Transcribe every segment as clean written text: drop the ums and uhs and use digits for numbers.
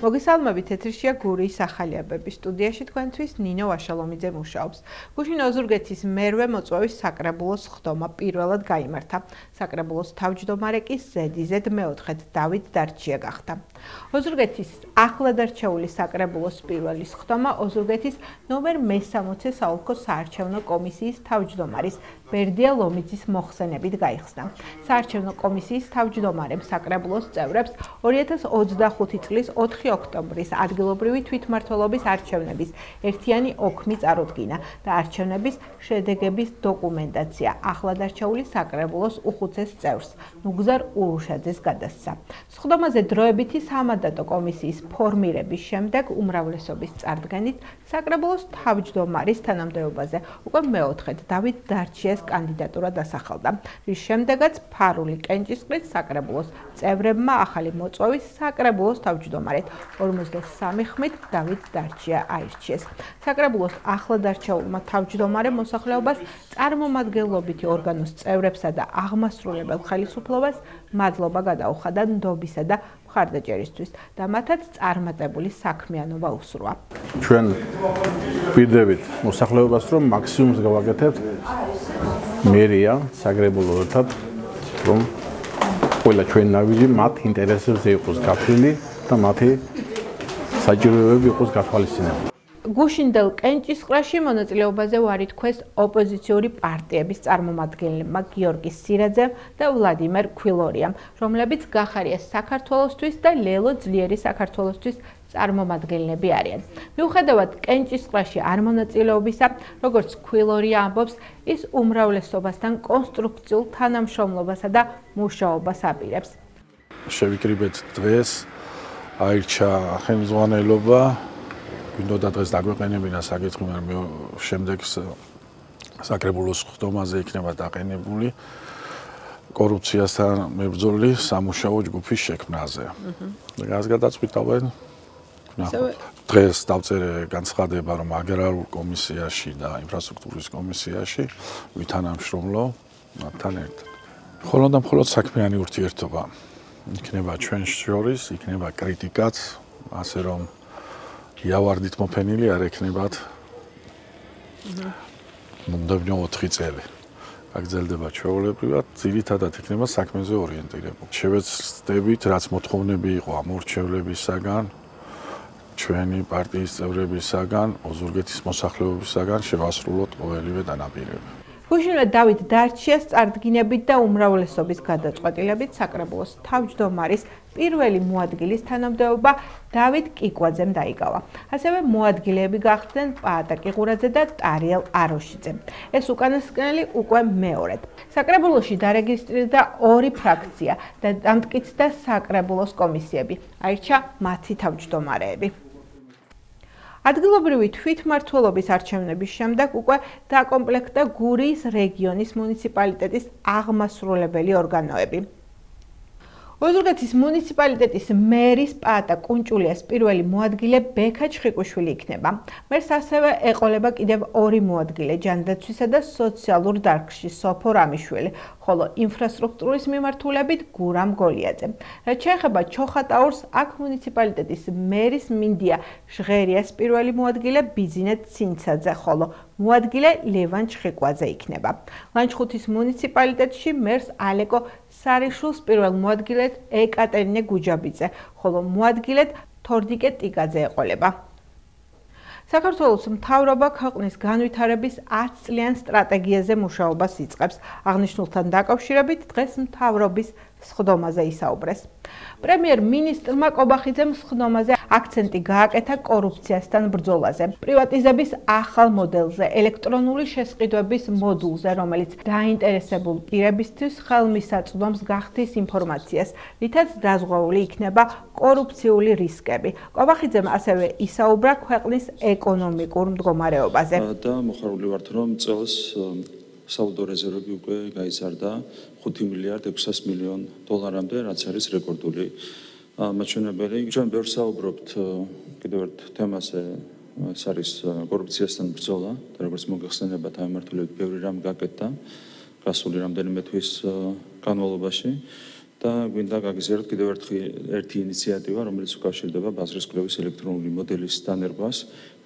მოგესალმებით, ეთერშია გურიის ახალიაბები. სტუდიაში თქვენთვის ნინო ვაშალომიძე მუშაობს. გუშინ ოზურგეთის მერვე მოწვევის საკრებულოს ხდომა პირველად გაიმართა. საკრებულოს თავმჯდომარე კი ზედიზედ მეოთხედ დავით დარჩია გახდა. ოზურგეთის ახლად არჩეული საკრებულოს პირველი ხდომა ოზურგეთის ნომერ მე-60 საოლქო საარჩევნო კომისიის თავმჯდომარის ბერდია ლომიძის მოხსენებით გაიხსნა. საარჩევნო კომისიის თავმჯდომარემ საკრებულოს წევრებს 2025 წლის 4 ოქტომბრის ადგილობრივი თვითმმართველობის არჩევნების ერთიანი ოქმი წარუდგინა და არჩევნების შედეგების დოკუმენტაცია ახლად არჩეული საკრებულოს უხუცეს წევრს ნუგზარ ურუშაძეს გადასცა. სხდომაზე დროებითი სამანდატო კომისიის ფორმირების შემდეგ უმრავლესობის წარდგენით საკრებულოს თავმჯდომარის თანამდებობაზე უკვე მეოთხედ დავით დარჩიას კანდიდატურა დასახელდა, რის შემდეგაც ფარული კენჭისყრით საკრებულოს წევრებმა ახალი მოწვევის საკრებულოს თავმჯდომარედ 53 ხმით დავით დარჩია აირჩიეს. საკრებულოს ახლად არჩეულმა თავმჯდომარემ მოსახლეობას წარმომადგენლობითი ორგანოს წევრებსა და აღმასრულებელ ხელისუფლებას მადლობა გადაუხადა ნდობისა და მხარდაჭერისთვის და მათაც წარმატებული საქმიანობა უსურვა. ჩვენ ვიდევით მოსახლეობას, რომ მაქსიმუმს გავაკეთებთ მერია საკრებულო ერთად, რომ ყველა ჩვენ ნავიჯი მათ ინტერესებზე იყოს გაფრინდი და მათი საჭიროებები იყოს გათვალისწინებული. გუშინდელ კენჭისყრაში მონაწილეობაზე ვარითქვეს ოპოზიციური პარტიების წარმომადგენლებმა გიორგი სირაძემ და ვლადიმერ ქვილორიამ, რომლებიც გახარია საქართველოსთვის და ლელო ძლიერი საქართველოსთვის წარმომადგენლები არიან. მიუხედავად კენჭისყრაში არ მონაწილეობისა, როგორც ქვილორია ამბობს, ის უმრავლესობასთან კონსტრუქციულ თანამშრომლობასა და მუშაობას აპირებს. შევიკრიბეთ დღეს, აირჩა ხელმძღვანელობა, ვინდოდა დღეს დაგვეყენებინა საკითხი, მაგრამ შემდეგ საკრებულოს ხდომაზე იქნება დაყენებული კორუფციასთან მებრძოლი სამუშაო ჯგუფის შექმნაზე. რას გადაწყვიტავენ? დღეს დავწერე განცხადება, რომ აგრარულ კომისიაში და ინფრასტრუქტურის კომისიაში ვითანამშრომლო მათთან ერთად. მხოლოდ და მხოლოდ საქმიანი ურთიერთობა იქნება ჩვენ შორის, იქნება კრიტიკაც, ასე რომ იავარდით მოფენილი არ ექნებათ მომდევნო 4 წელი. გაგრძელდება ჩვეულებრივად, ძირითადად იქნება საქმეზე ორიენტირებული. შევეცდებით, რაც მოთხოვნები იყო ამ მორჩევლებისაგან, ჩვენი პარტიის წევრებისაგან, ოზურგეთის მოსახლეობისაგან შევასრულოთ ყოველივე დანაპირები. გუშინვე დავით დარჩიას წარდგინებით და უმრავლესობის გადაწყვეტილებით საკრებულოს თავმჯდომარის პირველი მოადგილის თანამდებობა დავით კიკვაძემ დაიკავა. ასევე მოადგილეები გახდნენ პაატა კიღურაძე და ტარიელ აროშიძე. ეს უკანასკნელი უკვე მეორედ. საკრებულოში დარეგისტრირდა 2 ფრაქცია და დამტკიცდა საკრებულოს კომისიები. აირჩა მათი თავმჯდომარეები. ადგილობრივი თვითმმართველობის არჩევნების შემდეგ უკვე დაკომპლექტდა გურიის რეგიონის მუნიციპალიტეტის აღმასრულებელი ორგანოები. ოზურგეთის მუნიციპალიტეტის მერის პაატა კუნჭულიას პირველი მოადგილე ბექა ჩხიკვიშვილი იქნება. მერს ასევე ეყოლება კიდევ 2 მოადგილე ჯანდაცვისა და სოციალურ დარგში სოფო რამიშვილი, ხოლო ინფრასტრუქტურის მიმართულებით გურამ გოლიაძე. რაც შეეხება ჩოხატაურს, აქ მუნიციპალიტეტის მერის მინდია ჟღერიას პირველი მოადგილე ბიზინე ცინცაძე, ხოლო მოადგილე ლევან ჩხიკვაძე იქნება. ლანჩხუთის მუნიციპალიტეტში მერს ალეკო სარიშულს პირველ მოადგილედ ეკატერინე გუჯაბიძე, ხოლო მოადგილედ თორდიკე ტიკაძე ეყოლება. საქართველოს მთავრობა ქვეყნის განვითარების 10 წლიან სტრატეგიაზე მუშაობას იწყებს. აღნიშნულთან დაკავშირებით დღეს მთავრობის სხდომაზე ისაუბრეს. პრემიერ-მინისტრმა კობახიძემ სხდომაზე აქცენტი გააკეთა კორუფციასთან ბრძოლაზე, პრივატიზების ახალ მოდელზე, ელექტრონული შესყიდვების მოდულზე, რომელიც დაინტერესებულ პირებისთვის ხელმისაწვდომს გახდის ინფორმაციას, რითაც დაზღვეული იქნება კორუფციული რისკები. კობახიძემ ასევე ისაუბრა ქვეყნის ეკონომიკურ მდგომარეობაზე. და მოხარული ვართ, რომ წელს საუდო რეზერვები უკვე გაიზარდა 5 მილიარდ 600 მილიონ დოლარამდე, რაც არის რეკორდული მაჩვენებელი. ჩვენ ბევრს საუბრობთ კიდევ ერთ თემაზე, ეს არის კორუფციასთან ბრძოლა და როგორც მოგეხსენებათ, ამ მიმართულებით ბევრი რამ გაკეთდა გასული რამდენიმე თვის განმავლობაში და გვინდა გაგიზიაროთ კიდევ ერთი ინიციატივა, რომელიც უკავშირდება ბაზრის კვლევის ელექტრონული მოდელის დანერგვას.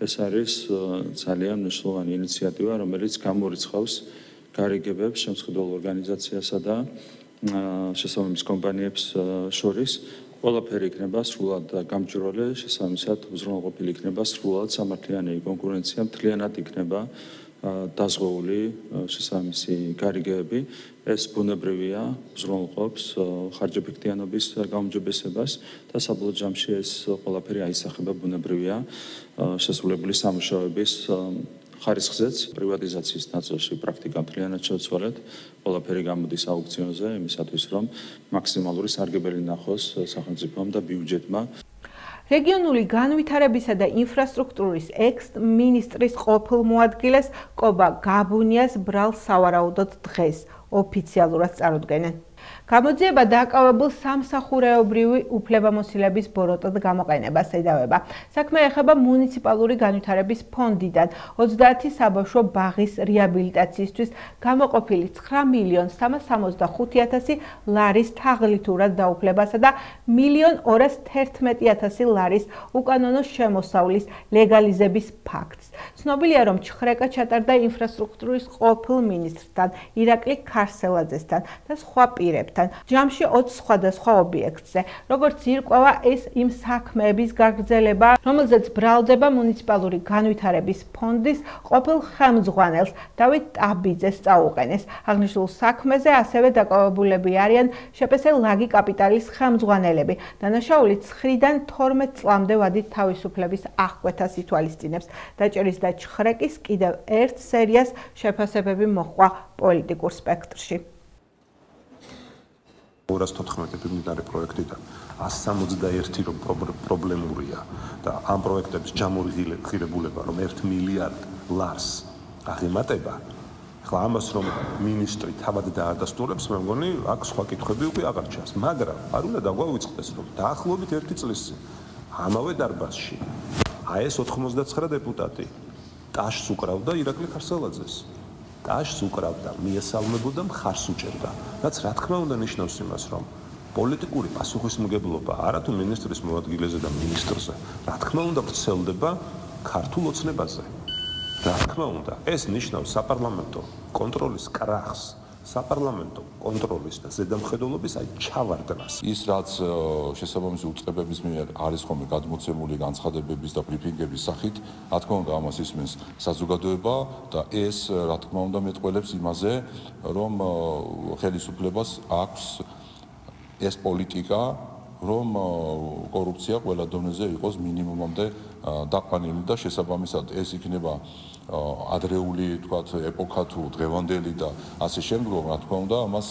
ეს არის ძალიან მნიშვნელოვანი ინიციატივა, რომელიც გამორიცხავს გარიგებებს შემსხიდველო ორგანიზაციასა და შესაბამის კომპანიებს შორის. ყველაფერი იქნება სრულად გამჭვირვალე, შესაბამისად უზრუნველყოფილი იქნება სრულად სამართლიანი კონკურენცია, მთლიანად იქნება დაზღვეული შესაბამისი გარიგებები. ეს ბუნებრივია, უზრუნველყოფს ხარჯეფექტიანობის გაუმჯობესებას და საბოლოო ჯამში ეს ყველაფერი აისახება ბუნებრივია შესრულებული სამუშაოების ხარისხზეც. პრივატიზაციის ნაწილში პრაქტიკა მთლიანად შევცვალეთ. ყველაფერი გამოდის აუქციონზე იმისათვის, რომ მაქსიმალური სარგებელი ნახოს სახელმწიფომ და ბიუჯეტმა. რეგიონული განვითარებისა და ინფრასტრუქტურის ექს-მინისტრის ყოფილ მოადგილეს კობა გაბუნიას ბრალს სავარაუდოდ დღეს ოფიციალურად წარუდგენენ. გამოძიება დააკავებულ სამსახურეობრივი უფლებამოსილების ბოროტად გამოყენებას ედავება. საქმე ეხება მუნიციპალური განვითარების ფონდიდან 30 საბავშვო ბაღის რეაბილიტაციისთვის გამოყოფილი 9.365.000 ლარის თაღლითურად დაუფლებასა და 1.211.000 ლარის უკანონო შემოსავლის ლეგალიზების ფაქტს. ცნობილია, რომ ჩხრეკა ჩატარდა ინფრასტრუქტურის ყოფილ მინისტრთან, ირაკლი ქარსელაძესთან და სხვა პირებთან. ჯამში 20 სხვადასხვა ობიექტზე. როგორც ირკვევა, ეს იმ საქმეების გაგრძელება, რომელზეც ბრალდება მუნიციპალური განვითარების ფონდის ყოფილ ხელმძღვანელს დავით ტაბიძეს წაუყენეს. აღნიშნულ საქმეზე ასევე დაკავებულები არიან შპს ლაგი კაპიტალის ხელმძღვანელები. დანაშაული 9-დან 12 წლამდე ვადით თავისუფლების აღკვეთას ითვალისწინებს. დაჭერის და ჩხრეკის კიდევ ერთ სერიას შეფასებები მოჰყვა პოლიტიკურ სპექტრში. 214 მიმდინარე პროექტიდან 161 რომ პრობლემურია და ამ პროექტების ჯამური ღირებულება რომ 1 მილიარდ ლარს აღემატება. ხლა ამას რომ მინისტრი თავად დაადასტურებს, მე მგონი აქ სხვა კითხვები უკვე აღარ ჩანს, მაგრამ არ უნდა დაგვავიწყდეს რომ დაახლოებით 1 წლის წინ ამავე დარბაზში ეს 99 დეპუტატი ტაშს უკრავდა ირაკლი ქარსელაძეს. ტაშს უკრავდა, მიესალმებოდა, მხარს უჭერდა. რაც რა თქმა უნდა ნიშნავს იმას, რომ პოლიტიკური პასუხისმგებლობა არათუ მინისტრის მოადგილეზე და მინისტრზე, რა თქმა უნდა ვრცელდება ქართულ ოცნებაზე. რა თქმა უნდა, ეს ნიშნავს საპარლამენტო კონტროლის კრახს, საპარლამენტო კონტროლის და ზედამხედველობის ჩავარდნას. ის რაც შესაბამისი უწყებების მიერ არის ხოლმე გადმოცემული განცხადებების და ბრიფინგების სახით, რა თქმა უნდა ამას ისმენს საზოგადოება და ეს რა თქმა უნდა მეტყველებს იმაზე, რომ ხელისუფლებას აქვს ეს პოლიტიკა, რომ კორუფცია ყველა დონეზე იყოს მინიმუმამდე დაყვანილი და შესაბამისად ეს იქნება ადრეული, თქვათ, ეპოქა თუ დღევანდელი და ასე შემდგომ, რა თქმა უნდა, ამას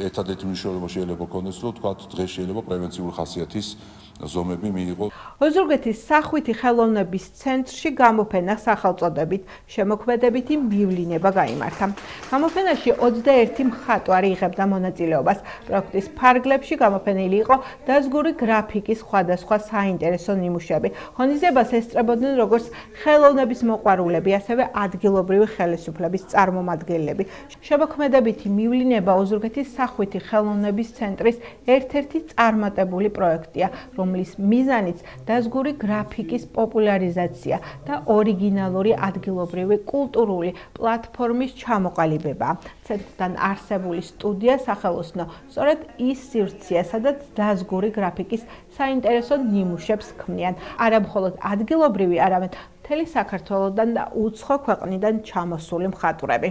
ერთადერთი მნიშვნელობა შეიძლება ქონდეს, რომ თქვათ, დღეს შეიძლება პრევენციული ხასიათის ზომები მიიღო. ოზურგეთის სახვითი ხელოვნების ცენტრში გამოფენა სახელწოდებით შემოქმედებითი მივლინება გაიმართა. გამოფენაში 21 მხატვარი იღებდა მონაწილეობას. პროექტის ფარგლებში გამოფენილი იყო დაზგური გრაფიკის სხვადასხვა საინტერესო ნიმუშები. ღონისძიებას ესწრებოდნენ როგორც ხელოვნების მოყვარულები, ასევე ადგილობრივი ხელისუფლების წარმომადგენლები. შემოქმედებითი მივლინება ოზურგეთის სახვითი ხელოვნების ცენტრის ერთ-ერთი წარმატებული პროექტია, რომლის მიზანიც დაზგური გრაფიკის პოპულარიზაცია და ორიგინალური ადგილობრივი კულტურული პლატფორმის ჩამოყალიბება. ცენტრთან არსებული სტუდია სახელოსნო სწორედ ის სივრცეა, სადაც დაზგური გრაფიკის საინტერესო ნიმუშებს ქმნიან. არა მხოლოდ ადგილობრივი, არამედ მთელი საქართველოდან და უცხო ქვეყნიდან ჩამოსული მხატვრები.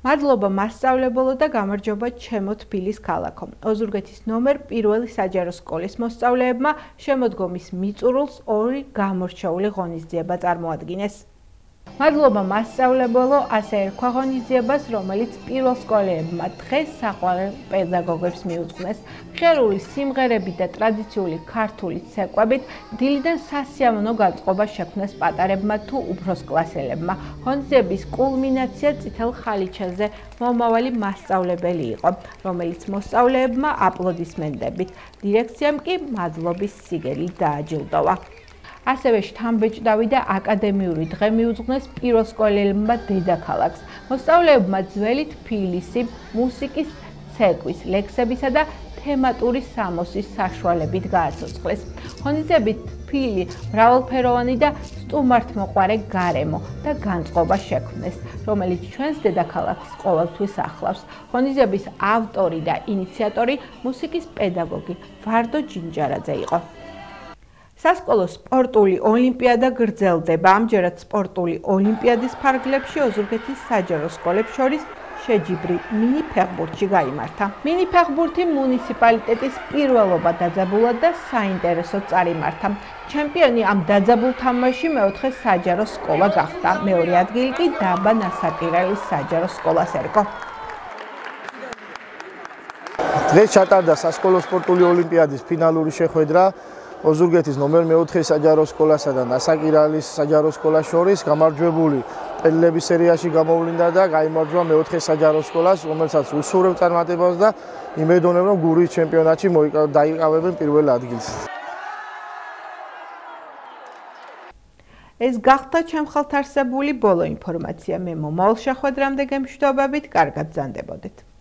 მადლობა მასწავლებელო და გამარჯობა ჩემო თბილის ქალაქო. ოზურგეთის ნომერ 1 საჯარო სკოლის მოსწავლეებმა შემოდგომის მიწურულს 2 გამორჩეული ღონისძიება წარმოადგინეს. მადლობა მასწავლებელო, ასე ერქვა ღონისძიებას, რომელიც პირველ სკოლეებმა დღეს საყვარელ პედაგოგებს მიუძღვნეს. ხერული სიმღერები და ტრადიციული ქართული ცეკვებით დილიდან სასიამოვნო განწყობა შექმნეს პატარებმა თუ უფროსკლასელებმა. ღონისძიების კულმინაცია წითელ ხალიჩაზე მომავალი მასწავლებელი იყო, რომელიც მოსწავლეებმა აპლოდისმენტებით, დირექციამ კი მადლობის სიგელი დააჯილდოვა. ასევე შთამბეჭდავი და აკადემიური დღე მიუძღვნეს პირველსკოლელებმა დედაქალაქს. მოსწავლეებმა ძველი თბილისი მუსიკის ცეკვის, ლექსებისა და თემატური სამოსის საშუალებით გააცოცხლეს. ხონიძეების თბილი, მრავალფეროვანი და სტუმართმოყვარე გარემო და განწყობა შექმნეს, რომელიც ჩვენს დედაქალაქს ყოველთვის ახლავს. ხონიძეების ავტორი და ინიციატორი მუსიკის პედაგოგი ვარდო ჯინჯარაძე იყო. სასკოლო სპორტული ოლიმპიადა გრძელდება. ამჯერად სპორტული ოლიმპიადის ფარგლებში ოზურგეთის საჯარო სკოლებს შორის შეჯიბრი მინი ფეხბურთში გაიმართა. მინი ფეხბურთი მუნიციპალიტეტის პირველობა დაძაბულად და საინტერესოდ წარიმართა. ჩემპიონი ამ დაძაბულ თამაში მეოთხე საჯარო სკოლა გახდა. მეორე ადგილი კი დაბა ნასაკირელის საჯარო სკოლას ერგო. დღეს ჩატარდა სასკოლო სპორტული ოლიმპიადის ფინალური შეხვედრა ოზურგეთის ნომერ 4 საჯარო სკოლასა და ნასაკირალის საჯარო სკოლას შორის. გამარჯვებული პელლების სერიაში გამოვლინდა და გაიმარჯვა მე-4 საჯარო სკოლას, რომელსაც უსურვებ წარმატებას და იმედოვნებ, რომ გურიის ჩემპიონატში დაიკავებენ პირველ ადგილს. ეს გახდა ჩემ ხალთ არსებული ბოლო ინფორმაცია. მე მომავალ შეხვედრამდე გემშვიდობებით, კარგად ბრძანდებოდეთ.